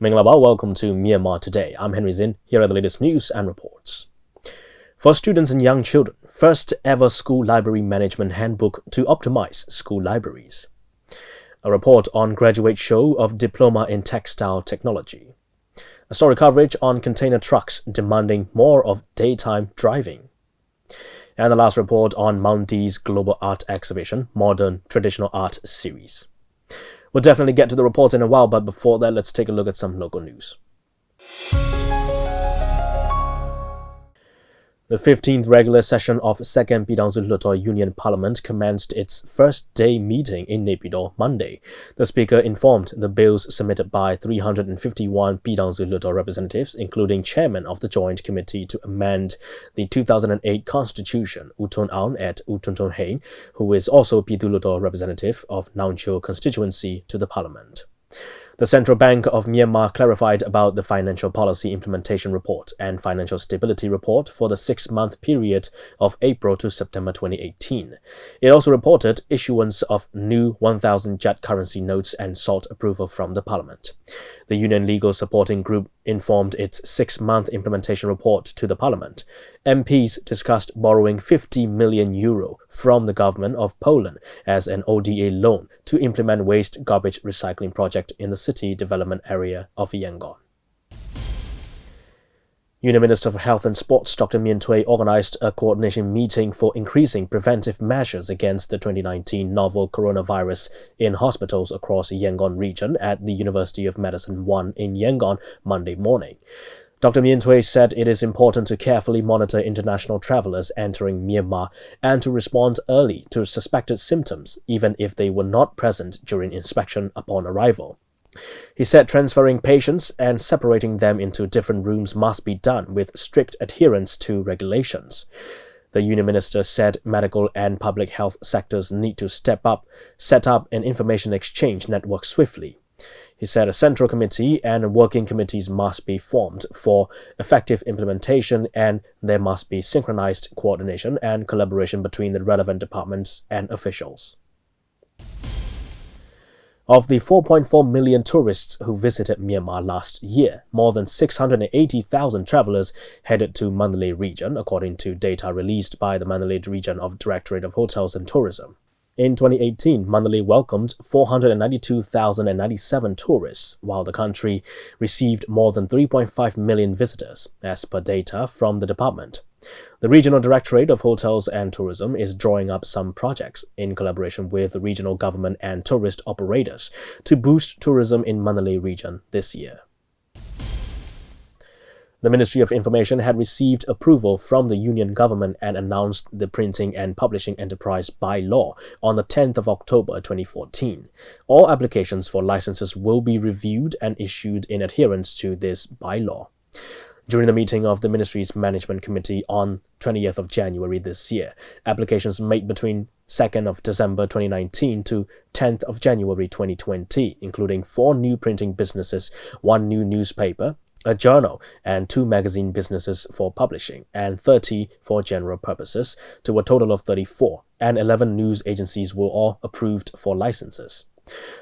Minglaba, welcome to Myanmar Today. I'm Henry Zin. Here are the latest news and reports. For students and young children, first ever school library management handbook to optimize school libraries. A report on graduate show of Diploma in Textile Technology. A story coverage on container trucks demanding more of daytime driving. And the last report on Maung's Global Art Exhibition, Modern Traditional Art Series. We'll definitely get to the reports in a while, but before that, let's take a look at some local news. The 15th regular session of 2nd Pidangsu Hluttaw Union Parliament commenced its first day meeting in Naypyidaw Monday. The Speaker informed the bills submitted by 351 Pidangsu Hluttaw representatives, including Chairman of the Joint Committee to amend the 2008 Constitution, Utun Aun at Utuntun Hain, who is also Pidu Hluttaw representative of Naungcho constituency, to the Parliament. The Central Bank of Myanmar clarified about the Financial Policy Implementation Report and Financial Stability Report for the 6-month period of April to September 2018. It also reported issuance of new 1,000 Jat currency notes and sought approval from the Parliament. The Union Legal Supporting Group informed its 6-month implementation report to the Parliament. MPs discussed borrowing €50 million from the government of Poland as an ODA loan to implement waste garbage recycling project in the city development area of Yangon. Union Minister for Health and Sports Dr. Myan Twe organized a coordination meeting for increasing preventive measures against the 2019 novel coronavirus in hospitals across the Yangon region at the University of Medicine 1 in Yangon Monday morning. Dr. Myan Twe said it is important to carefully monitor international travelers entering Myanmar and to respond early to suspected symptoms, even if they were not present during inspection upon arrival. He said transferring patients and separating them into different rooms must be done with strict adherence to regulations. The Union Minister said medical and public health sectors need to set up an information exchange network swiftly. He said a central committee and working committees must be formed for effective implementation, and there must be synchronized coordination and collaboration between the relevant departments and officials. Of the 4.4 million tourists who visited Myanmar last year, more than 680,000 travelers headed to Mandalay region, according to data released by the Mandalay Region of Directorate of Hotels and Tourism. In 2018, Mandalay welcomed 492,097 tourists, while the country received more than 3.5 million visitors, as per data from the department. The Regional Directorate of Hotels and Tourism is drawing up some projects in collaboration with the regional government and tourist operators to boost tourism in Mandalay region this year. The Ministry of Information had received approval from the Union Government and announced the Printing and Publishing Enterprise By-law on the 10th of October 2014. All applications for licenses will be reviewed and issued in adherence to this by-law. During the meeting of the Ministry's Management Committee on 20th of January this year, applications made between 2nd of December 2019 to 10th of January 2020, including 4 new printing businesses, 1 new newspaper, a journal, and 2 magazine businesses for publishing, and 30 for general purposes, to a total of 34, and 11 news agencies were all approved for licenses.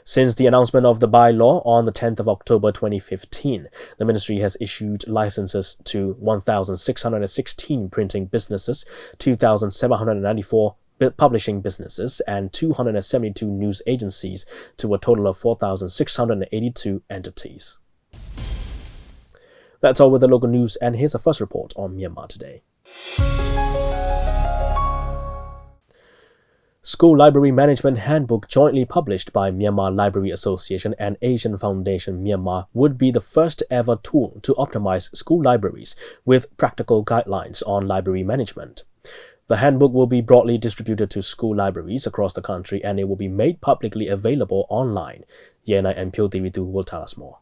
Since the announcement of the by-law on the 10th of October 2015, the ministry has issued licenses to 1,616 printing businesses, 2,794 publishing businesses, and 272 news agencies, to a total of 4,682 entities. That's all with the local news, and here's a first report on Myanmar Today. School Library Management Handbook, jointly published by Myanmar Library Association and Asian Foundation Myanmar, would be the first ever tool to optimize school libraries with practical guidelines on library management. The handbook will be broadly distributed to school libraries across the country, and it will be made publicly available online. Yena and Pyo Diritu will tell us more.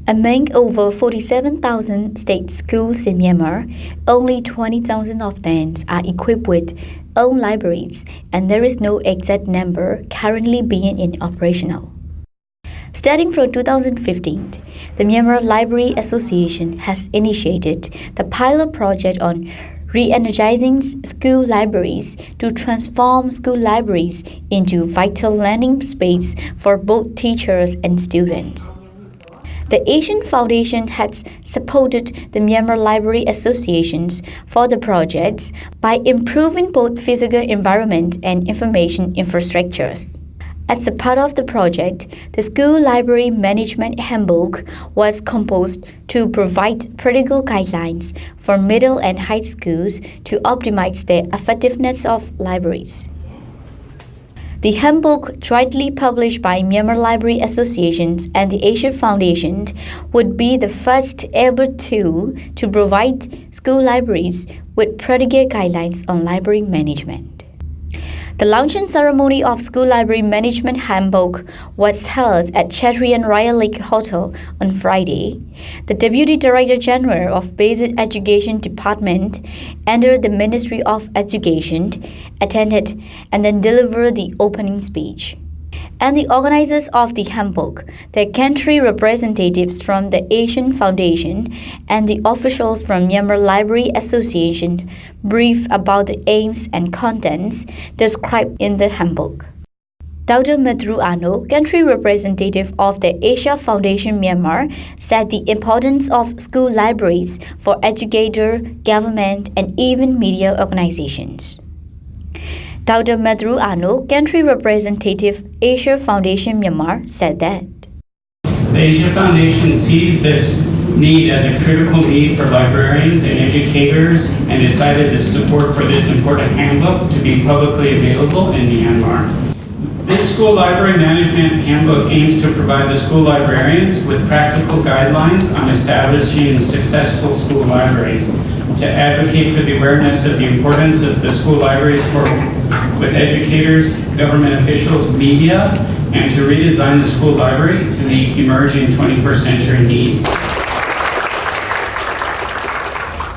Among over 47,000 state schools in Myanmar, only 20,000 of them are equipped with own libraries, and there is no exact number currently being in operational. Starting from 2015, the Myanmar Library Association has initiated the pilot project on re-energizing school libraries to transform school libraries into vital learning space for both teachers and students. The Asian Foundation has supported the Myanmar Library Associations for the projects by improving both physical environment and information infrastructures. As a part of the project, the School Library Management Handbook was composed to provide practical guidelines for middle and high schools to optimize the effectiveness of libraries. The handbook, jointly published by Myanmar Library Associations and the Asian Foundation, would be the first ever tool to provide school libraries with practical guidelines on library management. The launching ceremony of School Library Management Handbook was held at Chatrian Royal Lake Hotel on Friday. The Deputy Director General of Basic Education Department under the Ministry of Education attended and then delivered the opening speech. And the organizers of the handbook, the country representatives from the Asian Foundation, and the officials from Myanmar Library Association briefed about the aims and contents described in the handbook. Dr. Madru Ano, country representative of the Asia Foundation Myanmar, said the importance of school libraries for educator, government, and even media organizations. Dr. Madru Ano, country representative, Asia Foundation Myanmar, said that the Asia Foundation sees this need as a critical need for librarians and educators and decided to support for this important handbook to be publicly available in Myanmar. This school library management handbook aims to provide the school librarians with practical guidelines on establishing successful school libraries, to advocate for the awareness of the importance of the school libraries with educators, government officials, media, and to redesign the school library to meet emerging 21st century needs.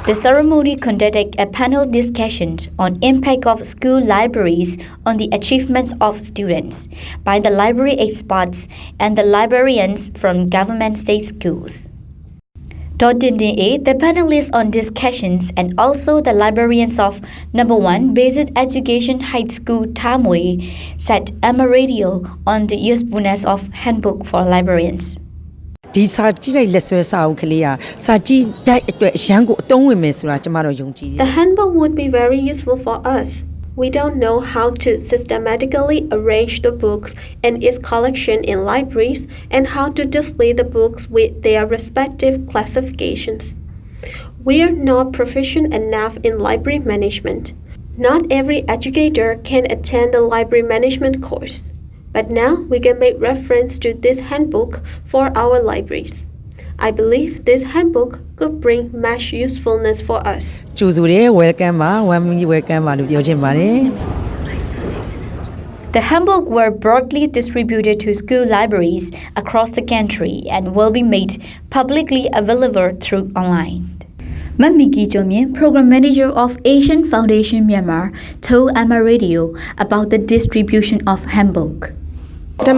The ceremony conducted a panel discussion on impact of school libraries on the achievements of students by the library experts and the librarians from government state schools. Dodin A, the panelists on discussions, and also the librarians of Number 1 Basic Education High School Tamwe, said Emma Radio on the usefulness of Handbook for Librarians. The handbook would be very useful for us. We don't know how to systematically arrange the books and its collection in libraries and how to display the books with their respective classifications. We are not proficient enough in library management. Not every educator can attend the library management course, but now we can make reference to this handbook for our libraries. I believe this handbook could bring much usefulness for us. The handbook were broadly distributed to school libraries across the country and will be made publicly available through online. Mamiki Jomye, Program Manager of Asian Foundation Myanmar, told Emma Radio about the distribution of handbook. The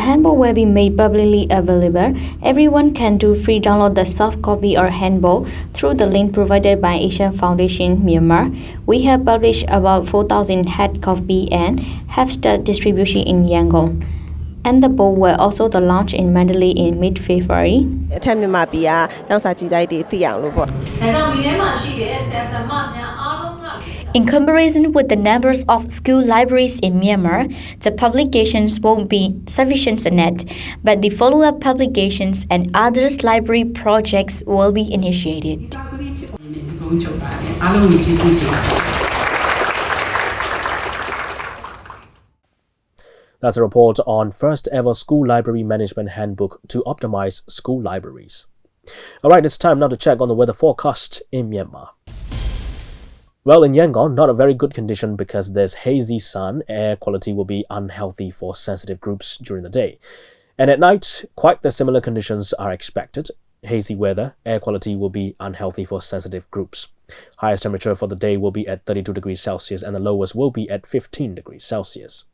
handbook will be made publicly available. Everyone can do free download the soft copy or handbook through the link provided by Asian Foundation Myanmar. We have published about 4,000 hard copy and have started distribution in Yangon. And the book will also launch in Mandalay in mid-February. In comparison with the numbers of school libraries in Myanmar, the publications won't be sufficient yet, but the follow-up publications and others library projects will be initiated. That's a report on first ever School Library Management Handbook to optimize school libraries. Alright, it's time now to check on the weather forecast in Myanmar. Well, in Yangon, not a very good condition because there's hazy sun. Air quality will be unhealthy for sensitive groups during the day. And at night, quite the similar conditions are expected. Hazy weather, air quality will be unhealthy for sensitive groups. Highest temperature for the day will be at 32 degrees Celsius and the lowest will be at 15 degrees Celsius.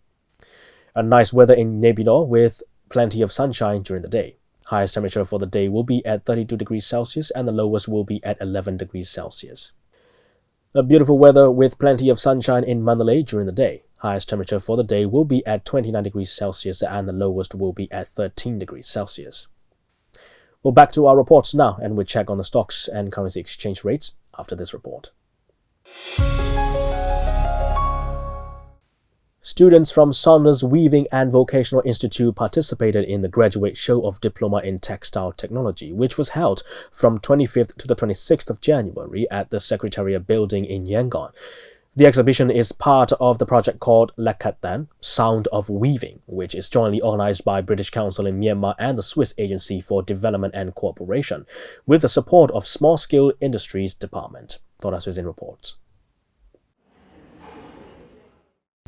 A nice weather in Naypyidaw with plenty of sunshine during the day. Highest temperature for the day will be at 32 degrees Celsius and the lowest will be at 11 degrees Celsius. A beautiful weather with plenty of sunshine in Mandalay during the day. Highest temperature for the day will be at 29 degrees Celsius and the lowest will be at 13 degrees Celsius. Well, back to our reports now, and we check on the stocks and currency exchange rates after this report. Students from Saunders Weaving and Vocational Institute participated in the graduate show of Diploma in Textile Technology, which was held from 25th to the 26th of January at the Secretariat Building in Yangon. The exhibition is part of the project called Lekatan, Sound of Weaving, which is jointly organized by British Council in Myanmar and the Swiss Agency for Development and Cooperation, with the support of Small Scale Industries Department. Dora Zin reports.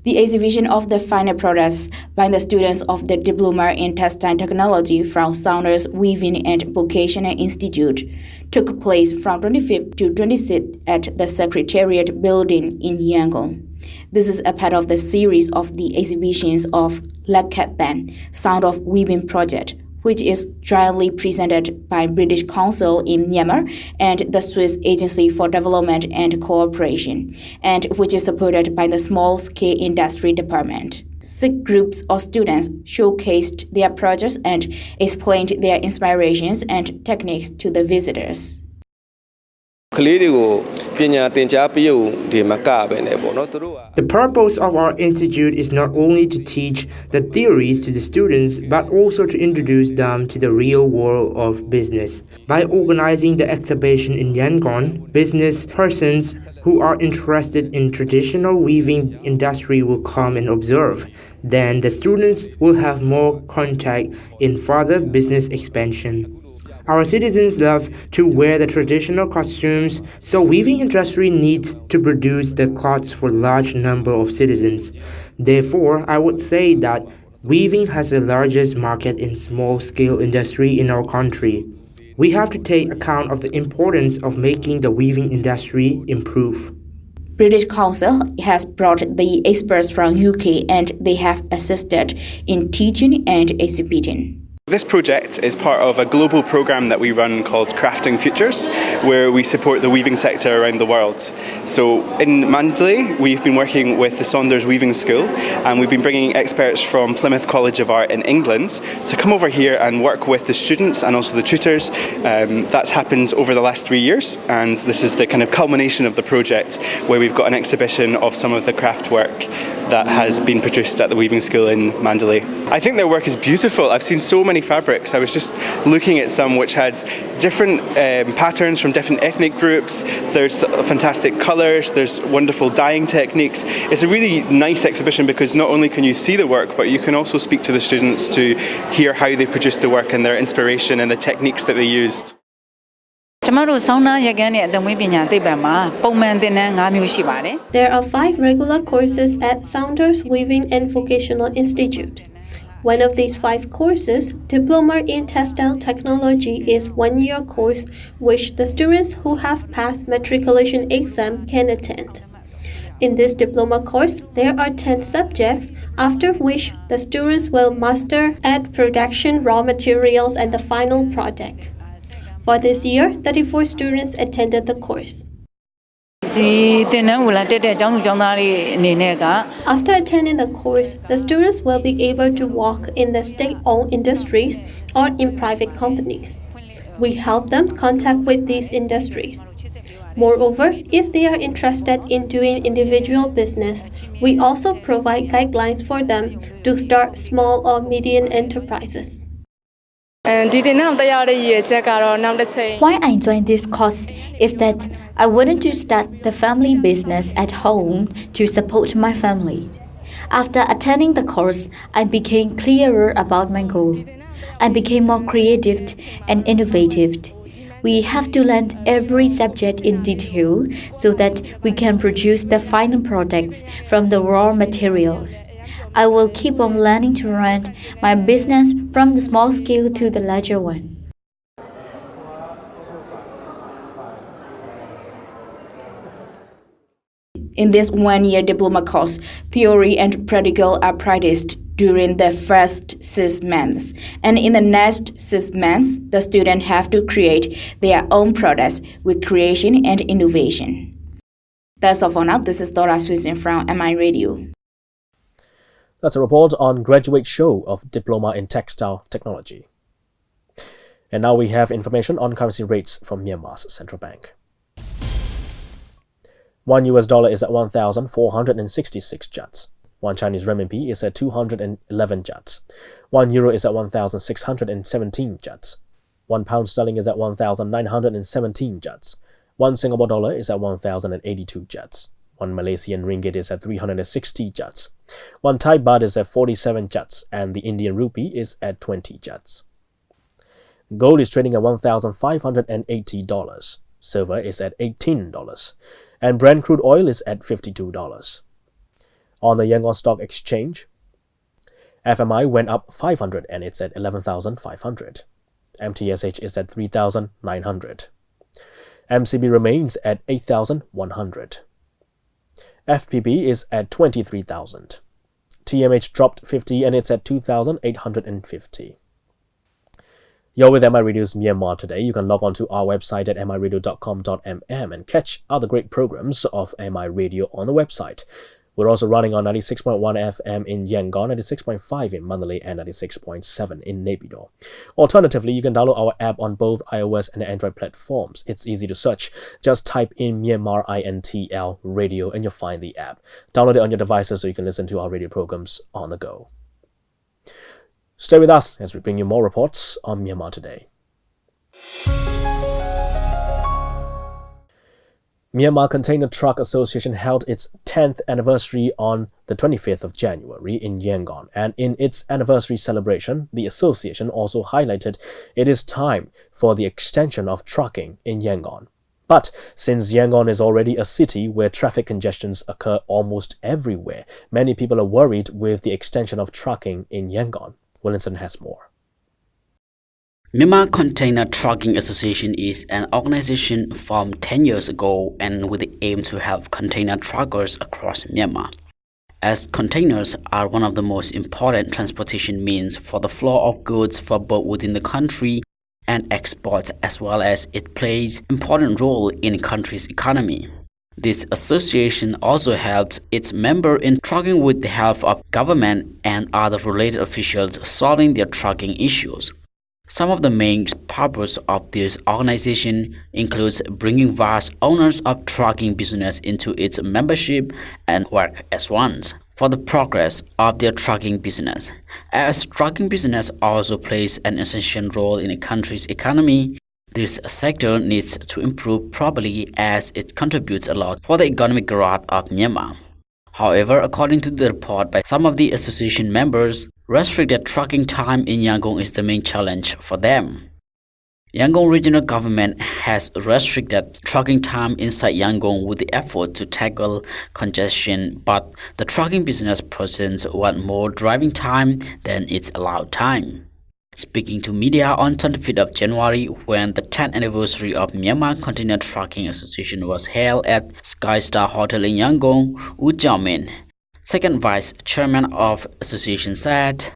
The exhibition of the final products by the students of the Diploma in Textile Technology from Saunders Weaving and Vocational Institute took place from 25th to 26th at the Secretariat Building in Yangon. This is a part of the series of the exhibitions of Lekatan, Sound of Weaving project, which is jointly presented by British Council in Myanmar and the Swiss Agency for Development and Cooperation, and which is supported by the Small Scale Industry Department. 6 groups of students showcased their projects and explained their inspirations and techniques to the visitors. The purpose of our institute is not only to teach the theories to the students, but also to introduce them to the real world of business. By organizing the exhibition in Yangon, business persons who are interested in traditional weaving industry will come and observe. Then the students will have more contact in further business expansion. Our citizens love to wear the traditional costumes, so weaving industry needs to produce the clothes for a large number of citizens. Therefore, I would say that weaving has the largest market in small-scale industry in our country. We have to take account of the importance of making the weaving industry improve. British Council has brought the experts from UK and they have assisted in teaching and exhibiting. This project is part of a global program that we run called Crafting Futures, where we support the weaving sector around the world. So in Mandalay, we've been working with the Saunders Weaving School, and we've been bringing experts from Plymouth College of Art in England to come over here and work with the students and also the tutors. That's happened over the last 3 years, and this is the kind of culmination of the project, where we've got an exhibition of some of the craft work that has been produced at the Weaving School in Mandalay. I think their work is beautiful. I've seen so many fabrics. I was just looking at some which had different patterns from different ethnic groups. There's fantastic colours, there's wonderful dyeing techniques. It's a really nice exhibition because not only can you see the work, but you can also speak to the students to hear how they produced the work and their inspiration and the techniques that they used. There are 5 regular courses at Saunders Weaving and Vocational Institute. One of these 5 courses, Diploma in Textile Technology, is 1-year course which the students who have passed matriculation exam can attend. In this diploma course, there are 10 subjects, after which the students will master at production raw materials and the final product. For this year, 34 students attended the course. After attending the course, the students will be able to work in the state-owned industries or in private companies. We help them contact with these industries. Moreover, if they are interested in doing individual business, we also provide guidelines for them to start small or medium enterprises. Why I joined this course is that I wanted to start the family business at home to support my family. After attending the course, I became clearer about my goal. I became more creative and innovative. We have to learn every subject in detail so that we can produce the final products from the raw materials. I will keep on learning to run my business from the small scale to the larger one. In this 1-year diploma course, theory and practical are practiced during the first first 6 months, and in the next 6 months, the students have to create their own products with creation and innovation. That's all for now. This is Dora Susan from MI Radio. That's a report on graduate show of Diploma in Textile Technology. And now we have information on currency rates from Myanmar's central bank. $1 is at 1,466 kyats. 1 Chinese renminbi is at 211 kyats. 1 euro is at 1,617 kyats. 1 pound sterling is at 1,917 kyats. 1 Singapore dollar is at 1,082 kyats. 1 Malaysian ringgit is at 360 kyats. 1 Thai baht is at 47 kyats, and the Indian rupee is at 20 kyats. Gold is trading at $1,580. Silver is at $18. And Brent crude oil is at $52. On the Yangon Stock Exchange, FMI went up 500 and it's at 11,500. MTSH is at 3,900. MCB remains at 8,100. FPB is at 23,000. TMH dropped 50 and it's at 2,850. You're with MI Radio's Myanmar Today. You can log on to our website at miradio.com.mm and catch other great programs of MI Radio on the website. We're also running on 96.1 FM in Yangon, 96.5 in Mandalay, and 96.7 in Naypyidaw. Alternatively, you can download our app on both iOS and Android platforms. It's easy to search. Just type in Myanmar INTL Radio and you'll find the app. Download it on your devices so you can listen to our radio programs on the go. Stay with us as we bring you more reports on Myanmar Today. Myanmar Container Truck Association held its 10th anniversary on the 25th of January in Yangon, and in its anniversary celebration, the association also highlighted it is time for the extension of trucking in Yangon. But since Yangon is already a city where traffic congestions occur almost everywhere, many people are worried with the extension of trucking in Yangon. Willinson has more. Myanmar Container Trucking Association is an organization formed 10 years ago and with the aim to help container truckers across Myanmar, as containers are one of the most important transportation means for the flow of goods for both within the country and exports, as well as it plays an important role in the country's economy. This association also helps its members in trucking with the help of government and other related officials solving their trucking issues. Some of the main purpose of this organization includes bringing vast owners of trucking business into its membership and work as one for the progress of their trucking business, as trucking business also plays an essential role in a country's economy. This sector needs to improve properly as it contributes a lot for the economic growth of Myanmar. However, according to the report by some of the association members, restricted trucking time in Yangon is the main challenge for them. Yangon regional government has restricted trucking time inside Yangon with the effort to tackle congestion, but the trucking business persons want more driving time than its allowed time. Speaking to media on 25th of January, when the 10th anniversary of Myanmar Container Trucking Association was held at Sky Star Hotel in Yangon, Wu Jiaomin, second vice chairman of association, said,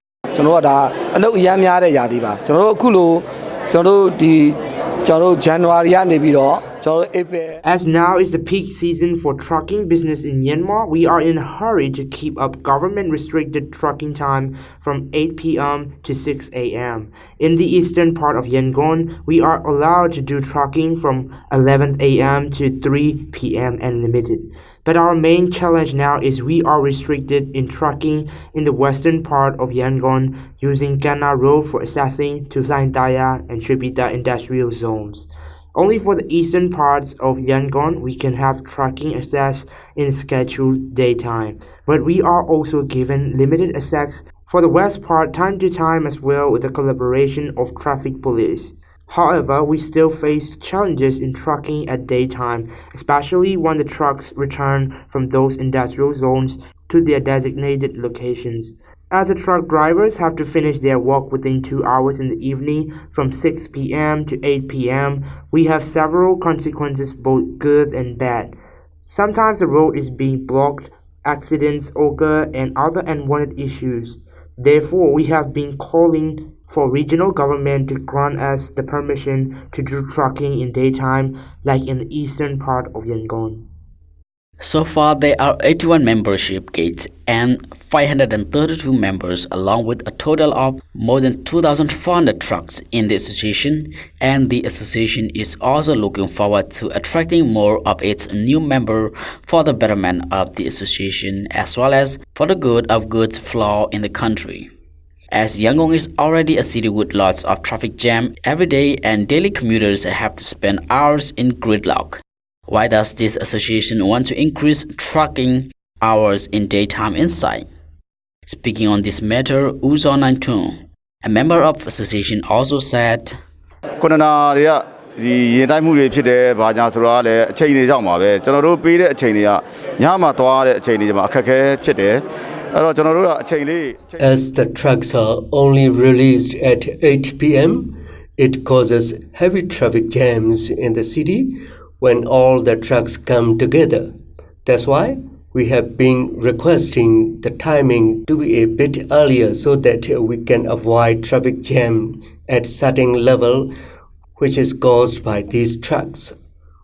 As now is the peak season for trucking business in Myanmar, we are in a hurry to keep up government-restricted trucking time from 8 p.m. to 6 a.m. In the eastern part of Yangon, we are allowed to do trucking from 11 a.m. to 3 p.m. and limited. But our main challenge now is we are restricted in trucking in the western part of Yangon using Ghana Road for accessing to Saintaya and Tripita industrial zones. Only for the eastern parts of Yangon we can have trucking access in scheduled daytime, but we are also given limited access for the west part time to time as well with the collaboration of traffic police. However, we still face challenges in trucking at daytime, especially when the trucks return from those industrial zones to their designated locations. As the truck drivers have to finish their work within 2 hours in the evening from 6 p.m. to 8 p.m., we have several consequences, both good and bad. Sometimes the road is being blocked, accidents occur, and other unwanted issues. Therefore, we have been calling for regional government to grant us the permission to do trucking in daytime like in the eastern part of Yangon. So far, there are 81 membership gates and 532 members, along with a total of more than 2,400 trucks in the association, and the association is also looking forward to attracting more of its new members for the betterment of the association as well as for the good of goods flow in the country. As Yangon is already a city with lots of traffic jam every day and daily commuters have to spend hours in gridlock. Why does this association want to increase trucking hours in daytime inside? Speaking on this matter, Uzo Nantun, a member of the association, also said, As the trucks are only released at 8 p.m., it causes heavy traffic jams in the city when all the trucks come together. That's why we have been requesting the timing to be a bit earlier so that we can avoid traffic jam at certain level which is caused by these trucks.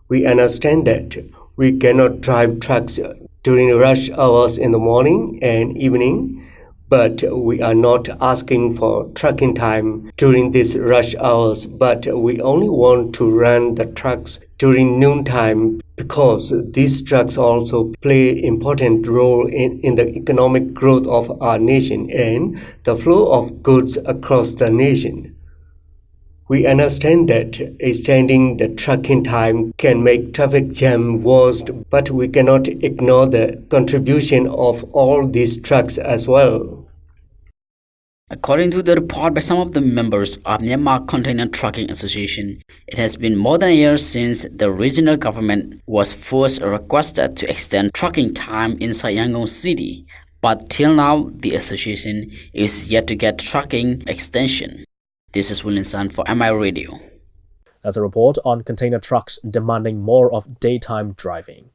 We understand that we cannot drive trucks during rush hours in the morning and evening, but we are not asking for trucking time during these rush hours, but we only want to run the trucks during noontime because these trucks also play an important role in the economic growth of our nation and the flow of goods across the nation. We understand that extending the trucking time can make traffic jam worse, but we cannot ignore the contribution of all these trucks as well. According to the report by some of the members of Myanmar Container Trucking Association, it has been more than a year since the regional government was first requested to extend trucking time inside Yangon City, but till now the association is yet to get trucking extension. This is William San for MI Radio. That's a report on container trucks demanding more of daytime driving.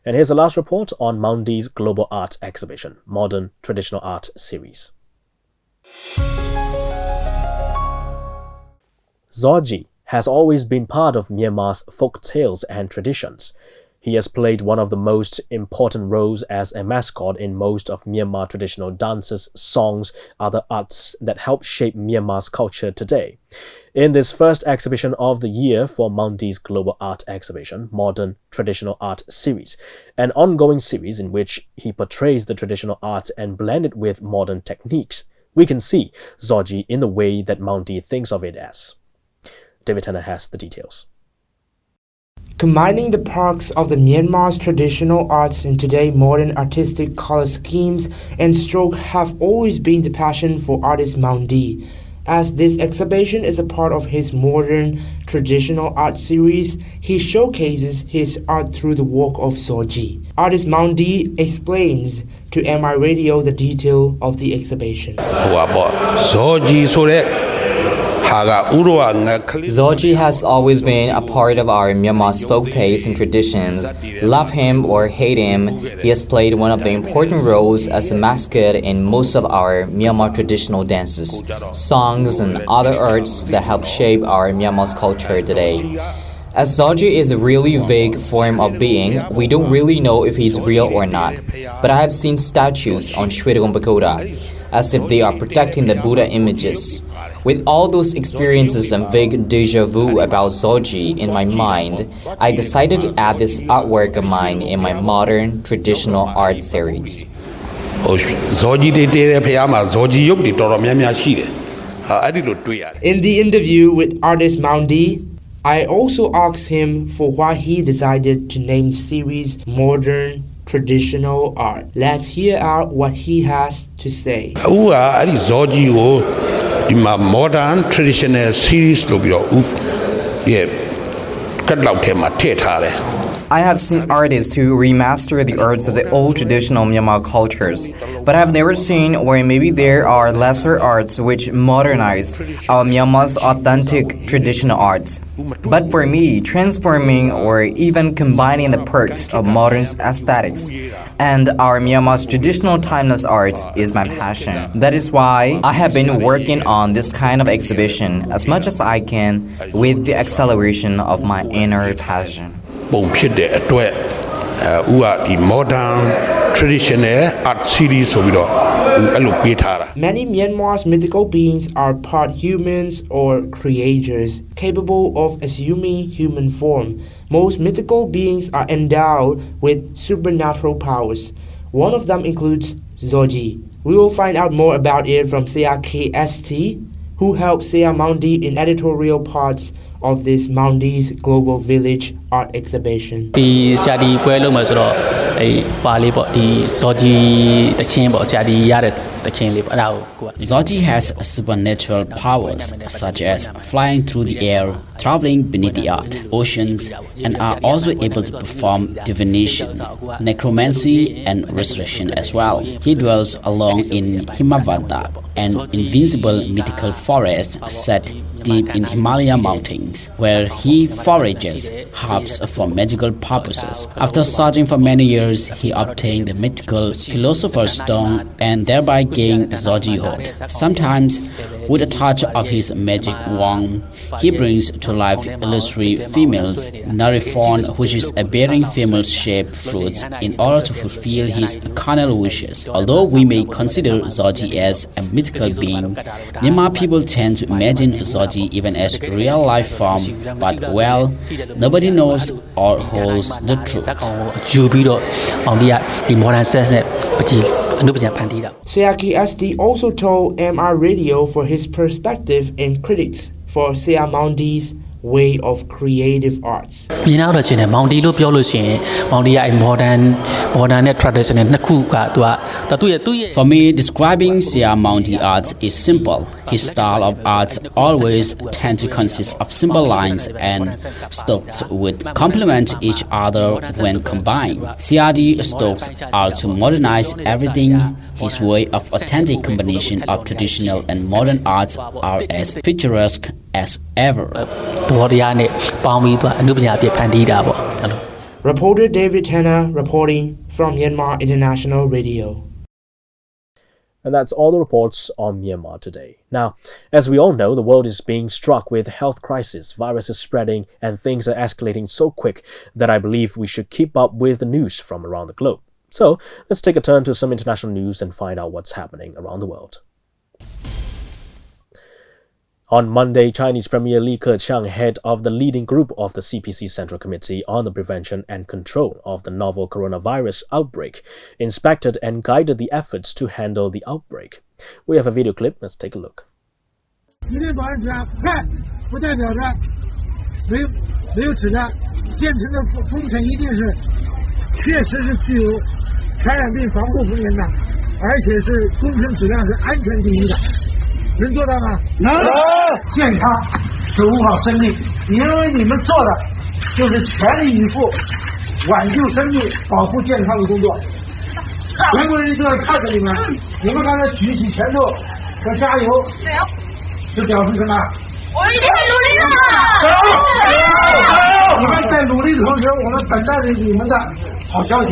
And here's the last report on Maung's Global Art Exhibition, Modern Traditional Art Series. Zoji has always been part of Myanmar's folk tales and traditions. He has played one of the most important roles as a mascot in most of Myanmar traditional dances, songs, other arts that help shape Myanmar's culture today. In this first exhibition of the year for Maung's Global Art Exhibition, Modern Traditional Art Series, an ongoing series in which he portrays the traditional arts and blend it with modern techniques, we can see Zoji in the way that Maung thinks of it as. David Tanner has the details. Combining the parts of the Myanmar's traditional arts and today's modern artistic color schemes and stroke have always been the passion for artist Maung. As this exhibition is a part of his modern traditional art series, he showcases his art through the work of Zoji. Artist Maung explains to MI Radio the detail of the exhibition. Zoji has always been a part of our Myanmar's folk tales and traditions. Love him or hate him, he has played one of the important roles as a mascot in most of our Myanmar traditional dances, songs, and other arts that help shape our Myanmar's culture today. As Zoji is a really vague form of being, we don't really know if he's real or not. But I have seen statues on Shwedagon Pagoda, as if they are protecting the Buddha images. With all those experiences and vague deja vu about Zoji in my mind, I decided to add this artwork of mine in my modern traditional art series. In the interview with artist Maung, I also asked him for why he decided to name the series Modern Traditional Art. Let's hear out what he has to say. Modern Traditional Series I have seen artists who remaster the arts of the old traditional Myanmar cultures, but I have never seen where maybe there are lesser arts which modernize our Myanmar's authentic traditional arts. But for me, transforming or even combining the perks of modern aesthetics and our Myanmar's traditional timeless arts is my passion. That is why I have been working on this kind of exhibition as much as I can with the acceleration of my inner passion. ပုံဖြစ်တဲ့အတွက်ဦးကဒီ modern traditional art series ဆိုပြီးတော့အဲ့လိုပေးထားတာ Many Myanmar's mythical beings are part humans or creatures capable of assuming human form. Most mythical beings are endowed with supernatural powers. One of them includes Zoji. We will find out more about it from Sia KST, who helped Sia Maundi in editorial parts of this Maundi's Global Village art exhibition. ဒီဆရာဒီပွဲလုံးမှာဆိုတော့ပါလေးပေါ့ဒီဇော်ကြီးတချင်းပေါ့ဆရာဒီရတဲ့တချင်းလေးပေါ့အဲ့ဒါကို Zoji has supernatural powers such as flying through the air, traveling beneath the earth, oceans, and are also able to perform divination, necromancy, and resurrection as well. He dwells alone in Himavanta, an invincible mythical forest set deep in Himalaya mountains, where he forages herbs for magical purposes. After searching for many years, he obtained the mythical Philosopher's Stone and thereby gained Zojihood. Sometimes, with a touch of his magic wand, he brings to life illusory females, Narifon, which is a bearing female-shaped fruits, in order to fulfill his carnal wishes. Although we may consider Zoji as a mythical being, Myanmar people tend to imagine Zoji even as real-life form, but well, nobody knows or holds the truth. ယူပြီးတော့အောင်ဒီကဒီ modern sense နဲ့ပကြီးအနုပညာဖန်တီးတာ Siaki SD also told MR Radio for his perspective and critics for Sia Maundi's way of creative arts. မြင်တော့ချင်းတယ်မောင်တီလို့ပြောလို့ရှိရင်မောင်တီကအဲ့ modern နဲ့ traditional နှစ်ခုကသူရဲ့ For me, describing Sia Maundi arts is simple. His style of art always tend to consist of simple lines and strokes which complement each other when combined. CRD strokes are to modernize everything. His way of authentic combination of traditional and modern arts are as picturesque as ever. တော်တရားနဲ့ပေါင်းပြီးသူကအနုပညာပြဖန်တီးတာပေါ့အဲ့လို Reporter David Tanner reporting from Myanmar International Radio. And that's all the reports on Myanmar today. Now, as we all know, the world is being struck with health crisis, viruses spreading, and things are escalating so quick that I believe we should keep up with the news from around the globe. So, let's take a turn to some international news and find out what's happening around the world. On Monday, Chinese Premier Li Keqiang, head of the leading group of the CPC Central Committee on the Prevention and Control of the Novel Coronavirus Outbreak, inspected and guided the efforts to handle the outbreak. We have a video clip. Let's take a look. 能做到吗？能。健康守护好生命，因为你们做的就是全力以赴挽救生命、保护健康的工作。全国人民都要看着你们，你们刚才举起拳头和加油，就表示什么？我一定会努力的。你们在努力的同时，我们等待着你们的好消息。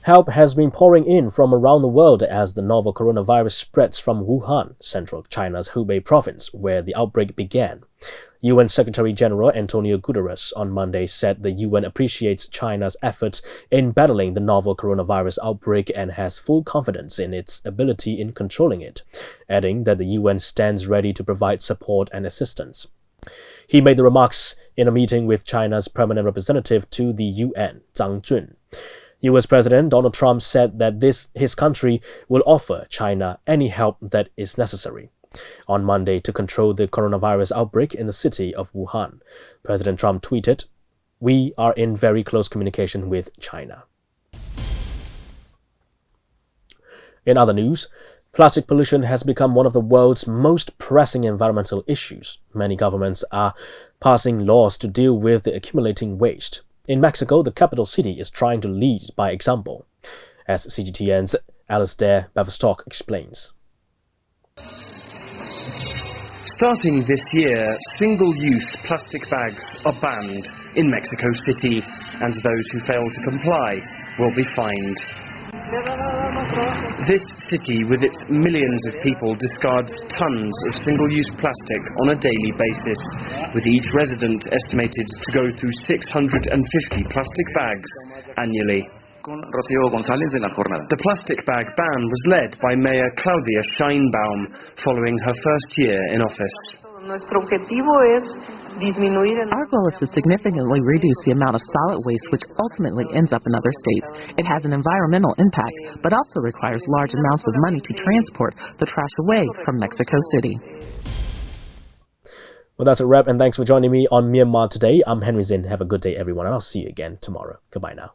Help has been pouring in from around the world as the novel coronavirus spreads from Wuhan, central China's Hubei province, where the outbreak began. UN Secretary-General Antonio Guterres on Monday said the UN appreciates China's efforts in battling the novel coronavirus outbreak and has full confidence in its ability in controlling it, adding that the UN stands ready to provide support and assistance. He made the remarks in a meeting with China's permanent representative to the UN, Zhang Jun. US President Donald Trump said that his country will offer China any help that is necessary. On Monday, to control the coronavirus outbreak in the city of Wuhan, President Trump tweeted, "We are in very close communication with China." In other news, Plastic pollution has become one of the world's most pressing environmental issues. Many governments are passing laws to deal with the accumulating waste. In Mexico, the capital city is trying to lead by example, as CGTN's Alistair Beverstock explains. Starting this year, single-use plastic bags are banned in Mexico City, and those who fail to comply will be fined. This city, with its millions of people, discards tons of single-use plastic on a daily basis, with each resident estimated to go through 650 plastic bags annually. The plastic bag ban was led by Mayor Claudia Sheinbaum following her first year in office. Our goal is to significantly reduce the amount of solid waste which ultimately ends up in other states. It has an environmental impact, but also requires large amounts of money to transport the trash away from Mexico City. Well, that's a wrap, and thanks for joining me on Myanmar Today. I'm Henry Zin. Have a good day, everyone, and I'll see you again tomorrow. Goodbye now.